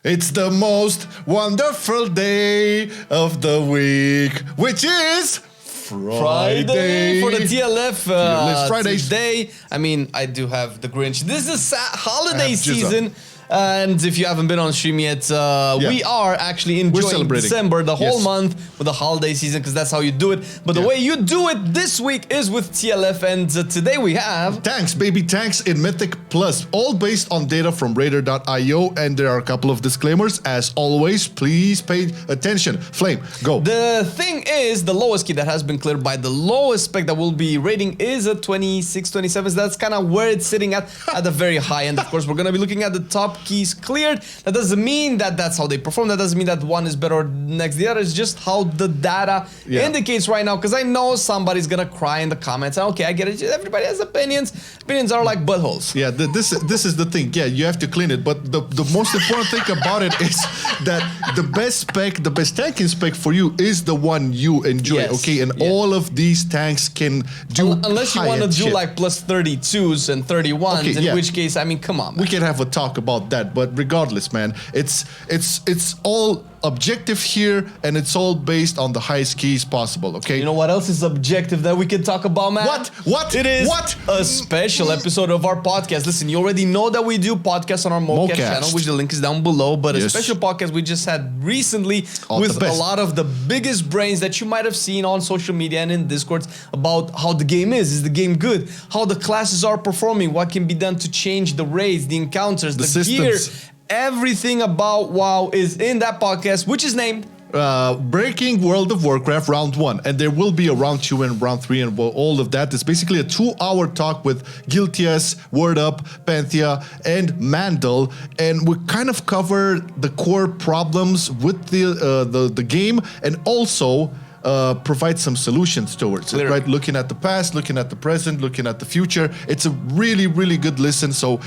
It's the most wonderful day of the week, which is Friday for the TLF Fridays. Today. I mean, I do have the Grinch. This is holiday season. And if you haven't been on stream yet, we are actually enjoying December, the whole month with the holiday season, because that's how you do it. But the way you do it this week is with TLF, and today we have... Tanks, baby, tanks in Mythic Plus, all based on data from Raider.io, and there are a couple of disclaimers. As always, please pay attention. Flame, go. The thing is, the lowest key that has been cleared by the lowest spec that we'll be rating is a 26, 27. So that's kind of where it's sitting at the very high end. Of course, we're going to be looking at the top keys cleared. That doesn't mean that that's how they perform. That doesn't mean that one is better next the other. It's just how the data indicates right now. Because I know somebody's gonna cry in the comments. Okay, I get it. Everybody has opinions. Opinions are like buttholes. Yeah, this is the thing. Yeah, you have to clean it. But the most important thing about it is that the best spec, the best tanking spec for you is the one you enjoy. Okay, and all of these tanks can do unless you want to do like plus 32s and 31s, in which case, I mean, come on, man. We can have a talk about that. But regardless, man, it's all objective here, and it's all based on the highest keys possible. Okay. You know what else is objective that we can talk about, man? What? It is a special episode of our podcast. Listen, you already know that we do podcasts on our MO Cast channel, which the link is down below. But a special podcast we just had recently with a lot of the biggest brains that you might have seen on social media and in Discords about how the game is. Is the game good? How the classes are performing? What can be done to change the raids, the encounters, the gear? Everything about WoW is in that podcast, which is named Breaking World of Warcraft Round 1, and there will be a Round 2 and Round 3 and all of that. It's basically a 2-hour talk with Guiltias, Word Up, Panthea, and Mandel, and we kind of cover the core problems with the game, and also provide some solutions towards it, right? Looking at the past, looking at the present, looking at the future. It's a really, really good listen. So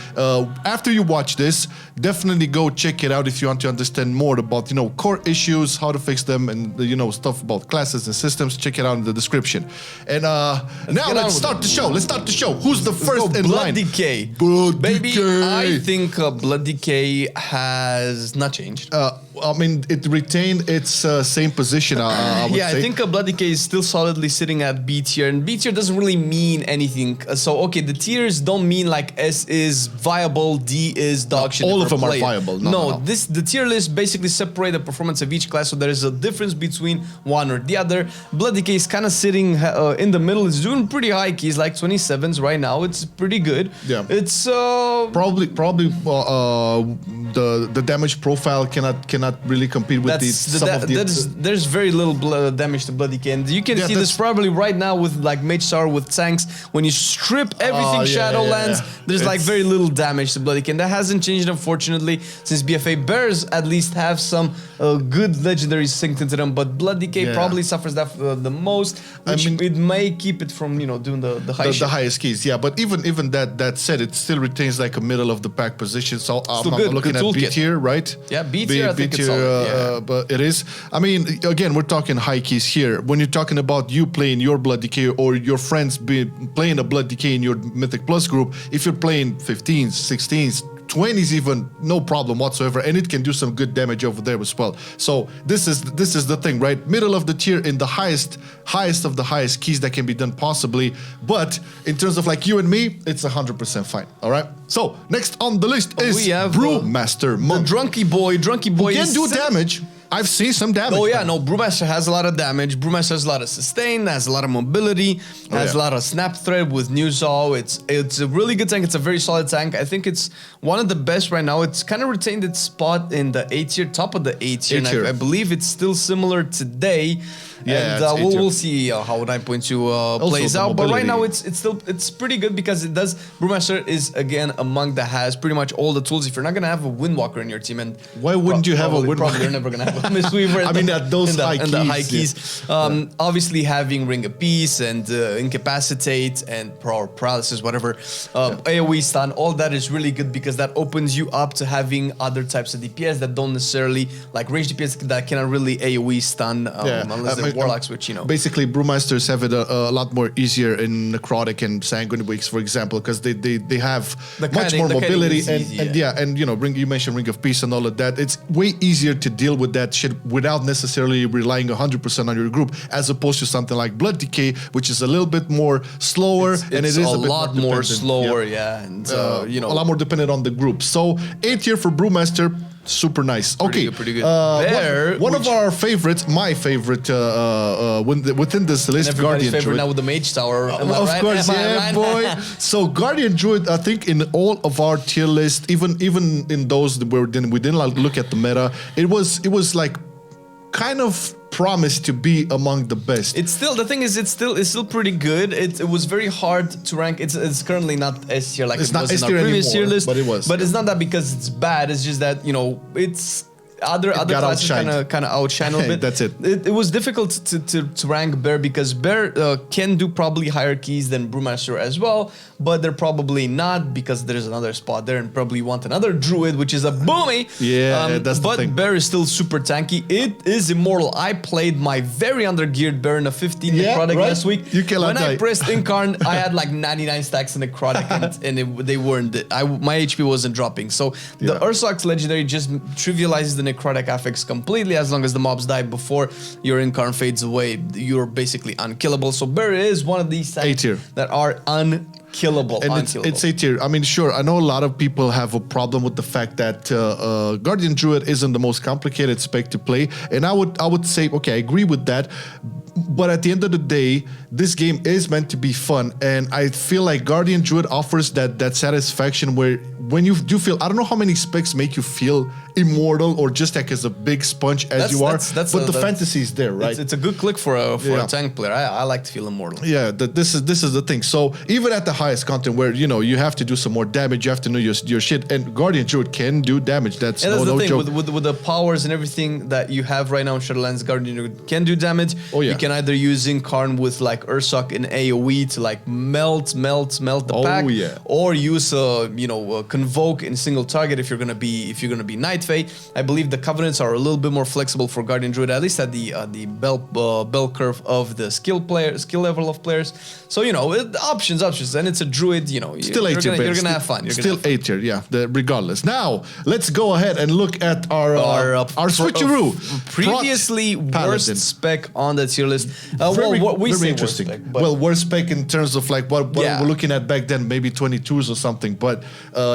after you watch this, definitely go check it out if you want to understand more about, core issues, how to fix them, and, stuff about classes and systems. Check it out in the description. And now let's start the show. Let's start the show. Who's the first in line? Decay. Baby, I think Blood Decay has not changed. I mean, it retained its same position, I would say. I think Blood Decay is still solidly sitting at B tier, and B tier doesn't really mean anything. So, okay, the tiers don't mean like S is viable, D is dog shit. All of them are viable. No. The tier list basically separate the performance of each class, so there is a difference between one or the other. Blood Decay is kind of sitting in the middle. It's doing pretty high keys, like 27s right now. It's pretty good. Yeah. It's probably the damage profile cannot really compete with there's very little damage to Blood Decay, and you can see this probably right now with like Mage Star with tanks. When you strip everything Shadowlands, there's like very little damage to Blood Decay, and that hasn't changed unfortunately since BFA Bears at least have some good legendaries synced into them, but Blood Decay probably suffers that the most, which it may keep it from doing the highest keys. Yeah, but even that said, it still retains like a middle of the pack position. So I'm looking at B tier, right? Yeah, B tier. I think it's solid. But it is. I mean, again, we're talking high keys here. When you're talking about you playing your Blood Decay or your friends playing a Blood Decay in your Mythic Plus group, if you're playing 15s, 16s, 20s even, no problem whatsoever, and it can do some good damage over there as well. So this is the thing, right? Middle of the tier in the highest of the highest keys that can be done possibly, but in terms of like you and me, it's 100% fine. All right. So next on the list is Brewmaster, the drunky boy. Who can do damage. I've seen some damage. Oh yeah, no, Brewmaster has a lot of damage. Brewmaster has a lot of sustain, has a lot of mobility, has a lot of snap thread with new Zaw. It's a really good tank. It's a very solid tank. I think it's one of the best right now. It's kind of retained its spot in the A tier, top of the A tier. And I believe it's still similar today. Yeah, and we'll see how 9.2 plays out. But right now it's pretty good because it does. Brewmaster is again among that has pretty much all the tools. If you're not gonna have a Windwalker in your team, and why wouldn't you have a Windwalker? Probably you're never gonna have a Mistweaver. I mean, at those high keys. Obviously, having Ring of Peace and Incapacitate and Paralysis, whatever, AoE stun, all that is really good because that opens you up to having other types of DPS that don't necessarily like range DPS that cannot really AoE stun unless they're Warlocks, which, you know. Basically, Brewmasters have it a lot more easier in Necrotic and Sanguine Weeks, for example, because they have much more mobility and you know, you mentioned Ring of Peace and all of that. It's way easier to deal with that shit without necessarily relying 100% on your group, as opposed to something like Blood Decay, which is a little bit more slower and it is a bit lot more slower, and you know, a lot more dependent on the group. So 8 tier for Brewmaster. Super nice. Pretty good. One of our favorites, my favorite within this list, Guardian favorite Druid. Now with the Mage Tower. Of course, yeah, boy. So Guardian Druid, I think in all of our tier list, even in those where we didn't like look at the meta, it was like kind of promised to be among the best. It's still, the thing is, it's still pretty good. It was very hard to rank. It's currently not S tier like it was in our previous tier list, but it was. But it's not that because it's bad. It's just that, you know, it's other classes kind of outshine a little bit. That's it. It was difficult to rank Bear because Bear can do probably higher keys than Brewmaster as well, but they're probably not because there's another spot there and probably want another Druid, which is a boomy. Yeah, that's the thing. But Bear is still super tanky. It is immortal. I played my very undergeared Bear in a 15 necrotic last week. You cannot die. I pressed Incarn, I had like 99 stacks in necrotic and they weren't. My HP wasn't dropping. So the Ursox legendary just trivializes the necrotic affix completely. As long as the mobs die before your Incarn fades away, you're basically unkillable. So Bear is one of these tanks that are unkillable. And it's A tier. I mean, sure, I know a lot of people have a problem with the fact that Guardian Druid isn't the most complicated spec to play, and I would say, okay, I agree with that. But at the end of the day, this game is meant to be fun, and I feel like Guardian Druid offers that satisfaction where when you do feel, I don't know how many specs make you feel immortal or just like as a big sponge as you are, but the fantasy is there, right? It's a good click for a tank player. I like to feel immortal. Yeah, this is the thing. So even at the highest content where, you know, you have to do some more damage, you have to know your shit, and Guardian Druid can do damage. That's no joke. With the powers and everything that you have right now in Shadowlands, Guardian Druid can do damage. Oh yeah. You can either use Incarn with like Ursoc in AoE to like melt the pack, or use Convoke in single target if you're gonna be Night Fae. I believe the Covenants are a little bit more flexible for Guardian Druid, at least at the bell curve of the skill level of players. So, you know, options, and it's a Druid. You know, still you're gonna have fun. Still A tier, yeah. Regardless. Now let's go ahead and look at our switcheroo. Previously worst spec on the tier list. Very interesting. Worst spec, worst spec in terms of like what we're looking at back then, maybe 22s or something. But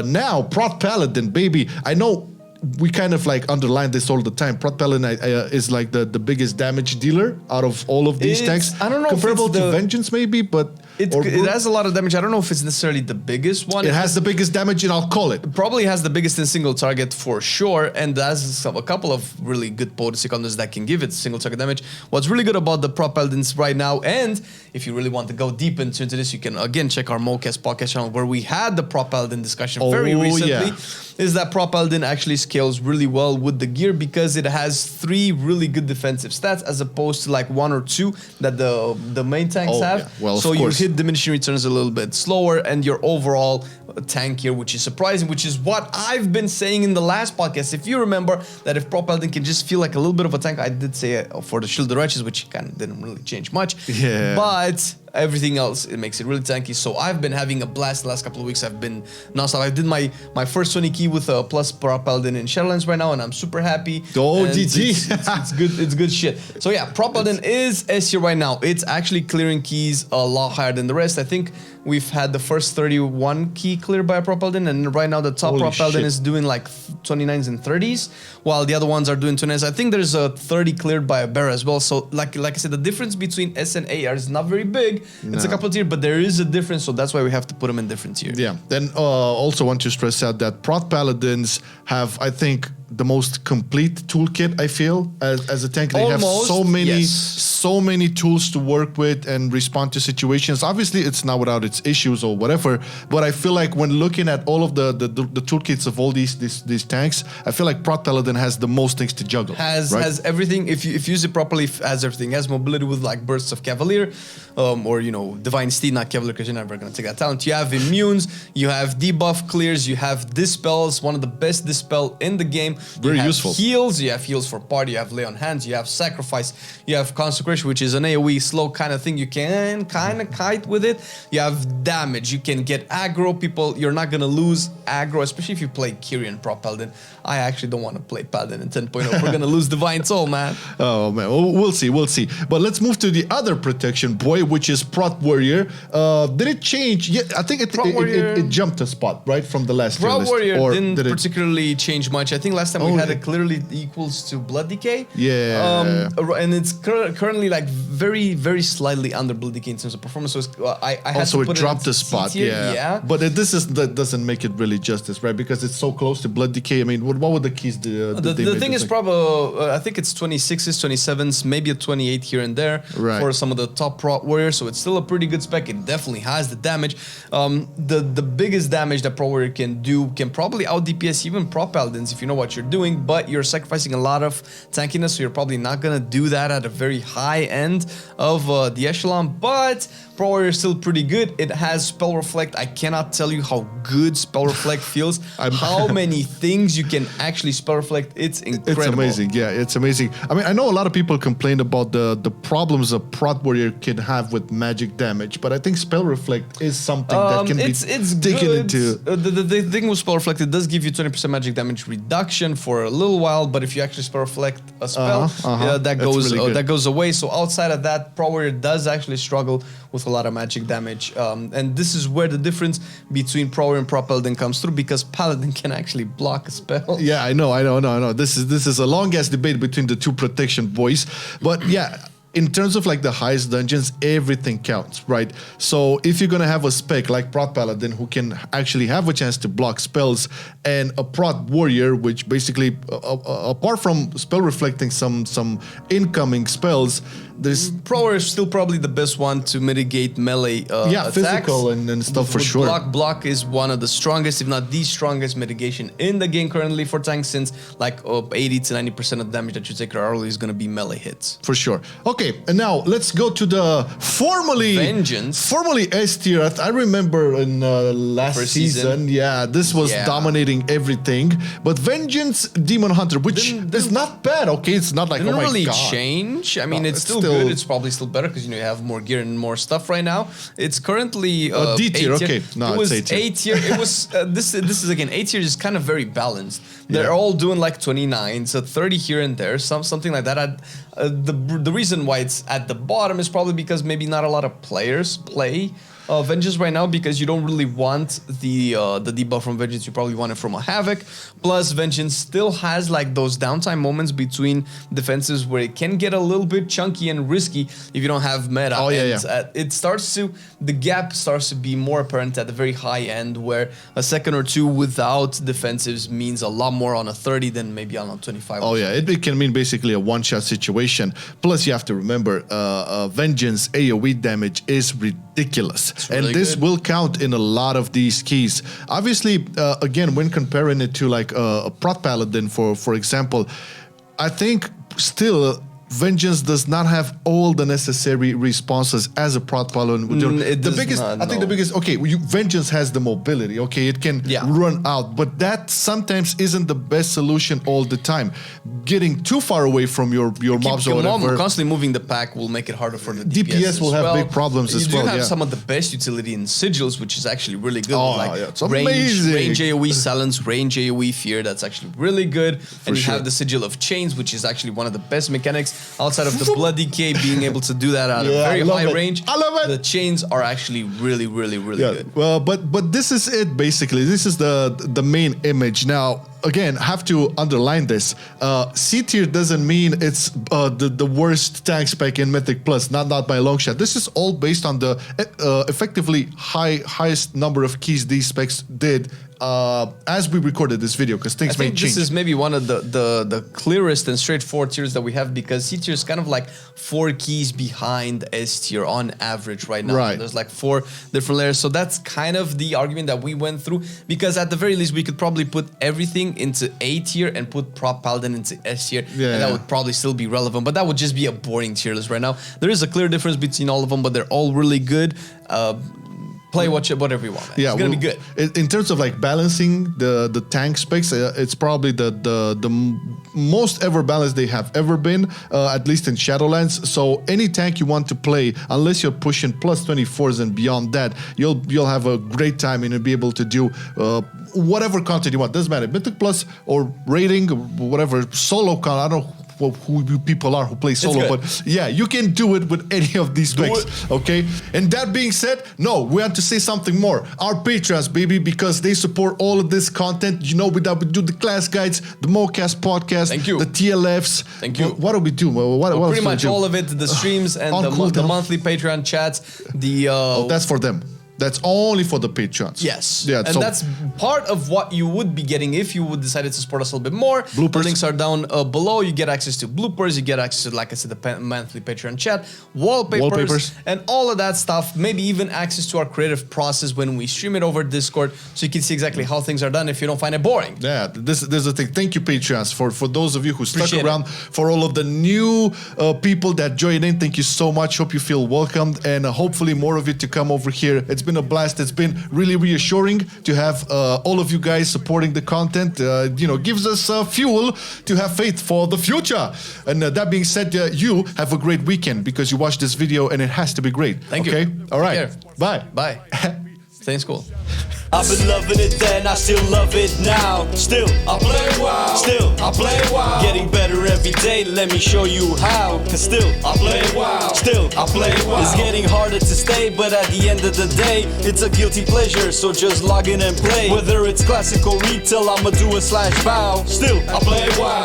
now Prot Paladin, baby. I know we kind of like underline this all the time. Prot Paladin is like the biggest damage dealer out of all of these tanks. I don't know, comparable to Vengeance maybe, but it has a lot of damage. I don't know if it's necessarily the biggest one. It has the biggest damage, and I'll call it. Probably has the biggest in single target for sure, and has a couple of really good potency counters that can give it single target damage. What's really good about the Prot Paladins right now, and if you really want to go deep into this, you can again check our MO Cast podcast channel where we had the Prot Paladin discussion very recently. Is that Prot Paladin actually scales really well with the gear because it has 3 really good defensive stats as opposed to like 1 or 2 that the main tanks have. Yeah. Well, so you hit diminishing returns a little bit slower, and your overall tankier, which is surprising, which is what I've been saying in the last podcast. If you remember that if Prot Paladin can just feel like a little bit of a tank, I did say it for the Shield of Wretches, which kind of didn't really change much. Yeah. But everything else, it makes it really tanky. So I've been having a blast the last couple of weeks. I've been nonstop. I did my first 20 key with a plus Prot Paladin in Shadowlands right now, and I'm super happy. Oh, GG. It's good. It's good shit. So yeah, Prot Paladin is S tier right now. It's actually clearing keys a lot higher than the rest. I think we've had the first 31 key cleared by a Prot Paladin, and right now the top Prot Paladin is doing like 29s and 30s, while the other ones are doing 29s. I think there's a 30 cleared by a Bear as well. So like I said, the difference between S and A is not very big. No. It's a couple of tiers, but there is a difference, so that's why we have to put them in different tiers. Yeah. Then also want to stress out that Prot Paladins have, I think, the most complete toolkit, I feel, as a tank. They have so many tools to work with and respond to situations. Obviously, it's not without its issues or whatever, but I feel like when looking at all of the toolkits of all these tanks, I feel like Prot Paladin has the most things to juggle. Has everything, if you use it properly, has everything. Has mobility with like bursts of Cavalier, or Divine Steed, not Cavalier because you're never going to take that talent. You have immunes, you have debuff clears, you have dispels, one of the best dispel in the game. game. Very you have useful. Heals, you have heals for party, you have lay on hands, you have sacrifice, you have consecration, which is an AoE slow kind of thing. You can kind of kite with it. You have damage. You can get aggro. People, you're not gonna lose aggro, especially if you play Kyrian Pro Paladin. I actually don't want to play Paladin in 10.0. We're gonna lose Divine Soul, man. Oh man, we'll see, we'll see. But let's move to the other protection, boy, which is Prot Warrior. Did it change? Yeah, I think it jumped a spot, right, from the last tier Prot list. Warrior Or didn't did it? particularly change much. I think last time we had it clearly equals to Blood Decay. Yeah. And it's currently like very, very slightly under Blood Decay in terms of performance. So I had also, to put it dropped it a spot. C-tier. Yeah. But that doesn't make it really justice, right? Because it's so close to Blood Decay. I mean, what would the keys do? The thing is probably, I think it's 26s, 27s, maybe a 28 here and there for some of the top Prot Warriors. So it's still a pretty good spec. It definitely has the damage. The biggest damage that Pro Warrior can do can probably out DPS even Pro Paladins if you know what you're doing, but you're sacrificing a lot of tankiness, so you're probably not gonna do that at a very high end of the echelon. But Pro Warrior is still pretty good. It has Spell Reflect. I cannot tell you how good Spell Reflect feels. How many things you can actually Spell Reflect. It's incredible. It's amazing. Yeah, it's amazing. I mean, I know a lot of people complain about the problems a Prot Warrior can have with magic damage, but I think Spell Reflect is something that can be taken into. The thing with Spell Reflect, it does give you 20% magic damage reduction for a little while, but if you actually Spell Reflect a spell, that goes away. So outside of that, Pro Warrior does actually struggle with a lot of magic damage, and this is where the difference between Pro Warrior and Pro Paladin comes through, because Paladin can actually block a spell. Yeah, I know. This is a long ass debate between the two protection boys, but yeah. In terms of like the highest dungeons, everything counts, right? So if you're gonna have a spec like Prot Paladin who can actually have a chance to block spells, and a Prot Warrior, which basically, apart from spell reflecting some incoming spells, there's Pro Warrior is still probably the best one to mitigate melee attacks. Physical and stuff for sure. Block is one of the strongest, if not the strongest mitigation in the game currently for tanks, since like 80 to 90% of the damage that you take early is gonna be melee hits. For sure. Okay, and now let's go to the formerly S tier. I remember in last season, yeah, this was dominating everything. But Vengeance Demon Hunter, which is not bad. Okay, it's not like didn't really change. I mean, it's still good. It's probably still better because you have more gear and more stuff right now. It's currently D tier. Okay, no, it was it's A tier. It was this is again A tier is kind of very balanced. They're all doing like 29, so 30 here and there, something like that. The reason why it's at the bottom is probably because maybe not a lot of players play Vengeance right now, because you don't really want the debuff from Vengeance. You probably want it from a Havoc. Plus, Vengeance still has like those downtime moments between defenses where it can get a little bit chunky and risky if you don't have meta. The gap starts to be more apparent at the very high end, where a second or two without defensives means a lot more on a 30 than maybe on a 25. Oh yeah, it can mean basically a one-shot situation. Plus, you have to remember, Vengeance AoE damage is ridiculous. Really, and this will count in a lot of these keys. Obviously, again, when comparing it to like a Prot Paladin, for example, I think still Vengeance does not have all the necessary responses as a Prot Paladin. Vengeance has the mobility. Okay, it can run out, but that sometimes isn't the best solution all the time. Getting too far away from your mobs or whatever. Constantly moving the pack will make it harder for the DPS will have big problems as well. You do have some of the best utility in sigils, which is actually really good. It's amazing. Range AoE silence, range AoE fear. That's actually really good. And you have the sigil of chains, which is actually one of the best mechanics. Outside of the Blood Decay being able to do that at a very high range, I love it. The chains are actually really good. Well, but this is it basically. This is the main image. Now, again, have to underline this. C tier doesn't mean it's the worst tank spec in Mythic Plus. Not by a long shot. This is all based on the effectively highest number of keys these specs did as we recorded this video, because things may change. This is maybe one of the clearest and straightforward tiers that we have, because C tier is kind of like 4 keys behind S tier on average right now. Right. There's like 4 different layers. So that's kind of the argument that we went through, because at the very least we could probably put everything into A tier and put Prot Paladin into S tier, and that would probably still be relevant, but that would just be a boring tier list right now. There is a clear difference between all of them, but they're all really good. play whatever you want. Man. Yeah, it's gonna be good. In terms of like balancing the tank specs, it's probably the most ever balanced they have ever been, at least in Shadowlands. So any tank you want to play, unless you're pushing plus 24s and beyond that, you'll have a great time and you'll be able to do whatever content you want. Doesn't matter, Mythic Plus or raiding, or whatever solo con. I don't know who you people are who play solo, but yeah, you can do it with any of these specs, okay? And that being said, no, we want to say something more. Our patrons, baby, because they support all of this content. You know, we do the class guides, the MO Cast podcast, the TLFs. Thank you. What do we do? What pretty much all of it, the streams and the monthly Patreon chats. That's for them. That's only for the patrons. Yes. Yeah, and so that's part of what you would be getting if you would decide to support us a little bit more. Bloopers. The links are down below. You get access to bloopers. You get access to, like I said, the monthly Patreon chat, wallpapers, and all of that stuff. Maybe even access to our creative process when we stream it over Discord, so you can see exactly how things are done if you don't find it boring. Yeah, this is the thing. Thank you, patrons, for those of you who stuck around, for all of the new people that joined in. Thank you so much. Hope you feel welcomed, and hopefully more of you to come over here. It's been a blast. It's been really reassuring to have all of you guys supporting the content. You know, gives us fuel to have faith for the future. And that being said, you have a great weekend because you watched this video and it has to be great. Thank you. Okay? All right. Bye. Bye. Stay in school. I've been loving it then, I still love it now. Still, I play WoW. Still, I play WoW. Getting better every day, let me show you how. Cause still, I play WoW. Still, I play WoW. It's getting harder to stay, but at the end of the day, it's a guilty pleasure, so just log in and play. Whether it's classic or retail, I'ma do a /bow. Still, I play WoW.